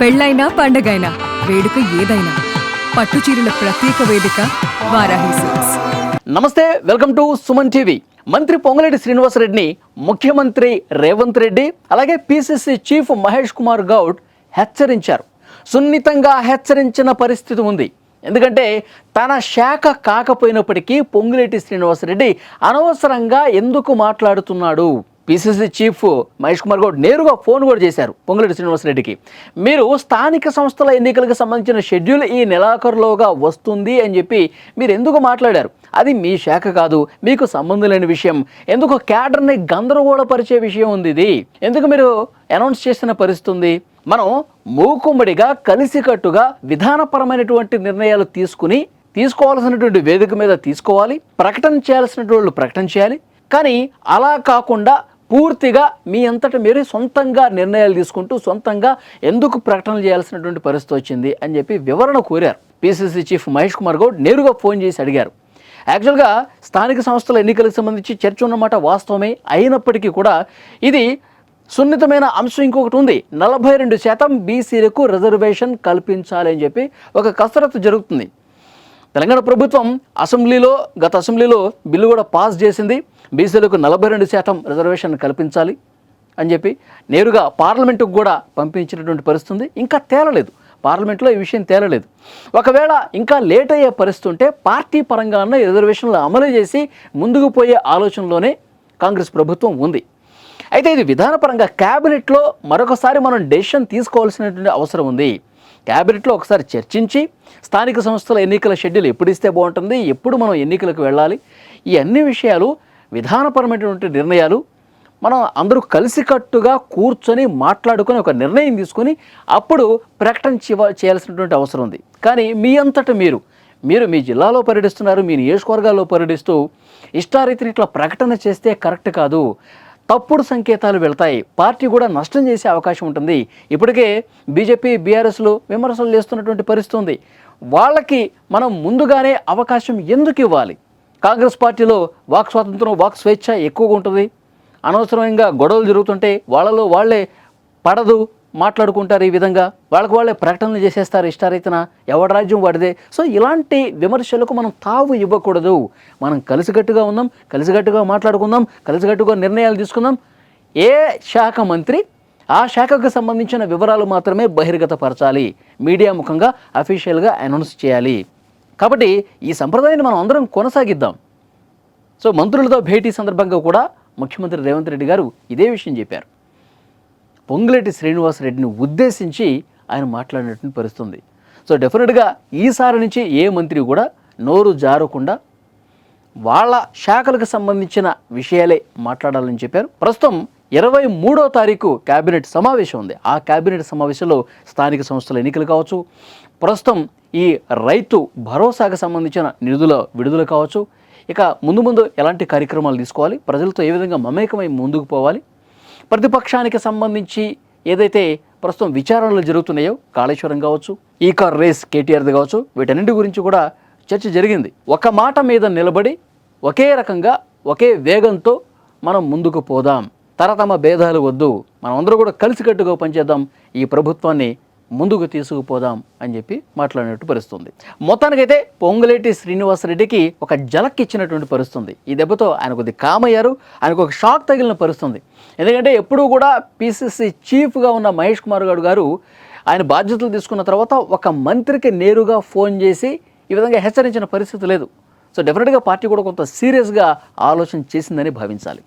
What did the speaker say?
పెళ్ళైనా పండగైనా వేడుక ఏదైనా పట్టు చీరల ప్రత్యేక వేదిక వారాహి సిల్క్స్. నమస్తే, వెల్కమ్ టు సుమన్ టీవీ. మంత్రి పొంగులేటి శ్రీనివాసరెడ్డిని ముఖ్యమంత్రి రేవంత్ రెడ్డి అలాగే పిసిసి చీఫ్ మహేష్ కుమార్ గౌడ్ హెచ్చరించారు. సున్నితంగా హెచ్చరించిన పరిస్థితి ఉంది. ఎందుకంటే తన శాఖ కాకపోయినప్పటికీ పొంగులేటి శ్రీనివాసరెడ్డి అనవసరంగా ఎందుకు మాట్లాడుతున్నాడు. పిసిసి చీఫ్ మహేష్ కుమార్ గౌడ్ నేరుగా ఫోన్ కూడా చేశారు పొంగులేటి శ్రీనివాసరెడ్డికి. మీరు స్థానిక సంస్థల ఎన్నికలకు సంబంధించిన షెడ్యూల్ ఈ నెలాఖరులోగా వస్తుంది అని చెప్పి మీరు ఎందుకు మాట్లాడారు? అది మీ శాఖ కాదు, మీకు సంబంధం లేని విషయం. ఎందుకు క్యాడర్ని గందరగోళపరిచే విషయం ఉంది ఇది? ఎందుకు మీరు అనౌన్స్ చేసిన పరిస్థితి ఉంది? మనం మూకుమ్మడిగా కలిసికట్టుగా విధానపరమైనటువంటి నిర్ణయాలు తీసుకోవాల్సినటువంటి వేదిక మీద తీసుకోవాలి, ప్రకటన చేయాల్సినటువంటి ప్రకటన చేయాలి. కానీ అలా కాకుండా పూర్తిగా మీ అంతటా మీరే సొంతంగా నిర్ణయాలు తీసుకుంటూ సొంతంగా ఎందుకు ప్రకటనలు చేయాల్సినటువంటి పరిస్థితి వచ్చింది అని చెప్పి వివరణ కోరారు. పిసిసి చీఫ్ మహేష్ కుమార్ గౌడ్ నేరుగా ఫోన్ చేసి అడిగారు. యాక్చువల్గా స్థానిక సంస్థల ఎన్నికలకు సంబంధించి చర్చ ఉన్నమాట వాస్తవమే. అయినప్పటికీ కూడా ఇది సున్నితమైన అంశం ఇంకొకటి ఉంది. 42% బీసీలకు రిజర్వేషన్ కల్పించాలి అని చెప్పి ఒక కసరత్తు జరుగుతుంది. తెలంగాణ ప్రభుత్వం గత అసెంబ్లీలో బిల్లు కూడా పాస్ చేసింది. బీసీలకు 42% రిజర్వేషన్ కల్పించాలి అని చెప్పి నేరుగా పార్లమెంటుకు కూడా పంపించినటువంటి పరిస్థితి. ఇంకా తేలలేదు, పార్లమెంట్లో ఈ విషయం తేలలేదు. ఒకవేళ ఇంకా లేట్ అయ్యే పరిస్థితి ఉంటే పార్టీ పరంగానే రిజర్వేషన్లు అమలు చేసి ముందుకు పోయే ఆలోచనలోనే కాంగ్రెస్ ప్రభుత్వం ఉంది. అయితే ఇది విధానపరంగా క్యాబినెట్లో మరొకసారి మనం డెసిషన్ తీసుకోవాల్సినటువంటి అవసరం ఉంది. క్యాబినెట్లో ఒకసారి చర్చించి స్థానిక సంస్థల ఎన్నికల షెడ్యూల్ ఎప్పుడు ఇస్తే బాగుంటుంది, ఎప్పుడు మనం ఎన్నికలకు వెళ్ళాలి, ఈ అన్ని విషయాలు విధానపరమైనటువంటి నిర్ణయాలు మనం అందరూ కలిసికట్టుగా కూర్చొని మాట్లాడుకొని ఒక నిర్ణయం తీసుకొని అప్పుడు ప్రకటన చేయాల్సినటువంటి అవసరం ఉంది. కానీ మీ అంతటా మీరు మీ జిల్లాలో పర్యటిస్తున్నారు, మీ నియోజకవర్గాల్లో పర్యటిస్తూ ఇష్టారీతిని ఇట్లా ప్రకటన చేస్తే కరెక్ట్ కాదు. తప్పుడు సంకేతాలు వెళ్తాయి, పార్టీ కూడా నష్టం చేసే అవకాశం ఉంటుంది. ఇప్పటికే బీజేపీ బీఆర్ఎస్లు విమర్శలు చేస్తున్నటువంటి పరిస్థితి ఉంది. వాళ్ళకి మనం ముందుగానే అవకాశం ఎందుకు ఇవ్వాలి? కాంగ్రెస్ పార్టీలో వాక్ స్వాతంత్రం, వాక్ స్వేచ్ఛ ఎక్కువగా ఉంటుంది. అనవసరంగా గొడవలు జరుగుతుంటే వాళ్ళలో వాళ్ళే పడదు మాట్లాడుకుంటారు. ఈ విధంగా వాళ్ళే ప్రకటనలు చేసేస్తారు ఇష్టారీతన, ఎవరి రాజ్యం వాడిదే. సో ఇలాంటి విమర్శలకు మనం తావు ఇవ్వకూడదు. మనం కలిసికట్టుగా ఉందాం, కలిసికట్టుగా మాట్లాడుకుందాం, కలిసికట్టుగా నిర్ణయాలు తీసుకుందాం. ఏ శాఖ మంత్రి ఆ శాఖకు సంబంధించిన వివరాలు మాత్రమే బహిర్గతపరచాలి, మీడియా ముఖంగా అఫీషియల్గా అనౌన్స్ చేయాలి. కాబట్టి ఈ సంప్రదాయాన్ని మనం అందరం కొనసాగిద్దాం. సో మంత్రులతో భేటీ సందర్భంగా కూడా ముఖ్యమంత్రి రేవంత్ రెడ్డి గారు ఇదే విషయం చెప్పారు. పొంగులేటి శ్రీనివాసరెడ్డిని ఉద్దేశించి ఆయన మాట్లాడినటువంటి పరిస్థితుంది. సో డెఫినెట్గా ఈసారి నుంచి ఏ మంత్రి కూడా నోరు జారకుండా వాళ్ళ శాఖలకు సంబంధించిన విషయాలే మాట్లాడాలని చెప్పారు. ప్రస్తుతం 23వ తారీఖు క్యాబినెట్ సమావేశం ఉంది. ఆ క్యాబినెట్ సమావేశంలో స్థానిక సంస్థల ఎన్నికలు కావచ్చు, ప్రస్తుతం ఈ రైతు భరోసాకు సంబంధించిన నిధుల విడుదల కావచ్చు, ఇక ముందు ఎలాంటి కార్యక్రమాలు తీసుకోవాలి, ప్రజలతో ఏ విధంగా మమేకమై ముందుకు పోవాలి, ప్రతిపక్షానికి సంబంధించి ఏదైతే ప్రస్తుతం విచారణలు జరుగుతున్నాయో కాళేశ్వరం కావచ్చు, ఈ కార్ రేస్ కేటీఆర్ది కావచ్చు, వీటన్నింటి గురించి కూడా చర్చ జరిగింది. ఒక మాట మీద నిలబడి ఒకే రకంగా ఒకే వేగంతో మనం ముందుకు పోదాం, తరతమ భేదాలు వద్దు, మనం అందరూ కూడా కలిసికట్టుగా పనిచేద్దాం, ఈ ప్రభుత్వాన్ని ముందుకు తీసుకుపోదాం అని చెప్పి మాట్లాడినట్టు పరిస్థితుంది. మొత్తానికైతే పొంగులేటి శ్రీనివాసరెడ్డికి ఒక జలక్ ఇచ్చినటువంటి పరిస్థితుంది. ఈ దెబ్బతో ఆయన కొద్దిగా కామయ్యారు, ఆయనకు ఒక షాక్ తగిలిన పరిస్థితుంది. ఎందుకంటే ఎప్పుడూ కూడా పిసిసి చీఫ్గా ఉన్న మహేష్ కుమార్ గౌడ్ గారు ఆయన బాధ్యతలు తీసుకున్న తర్వాత ఒక మంత్రికి నేరుగా ఫోన్ చేసి ఈ విధంగా హెచ్చరించిన పరిస్థితి లేదు. సో డెఫినెట్గా పార్టీ కూడా కొంత సీరియస్గా ఆలోచన చేసిందని భావించాలి.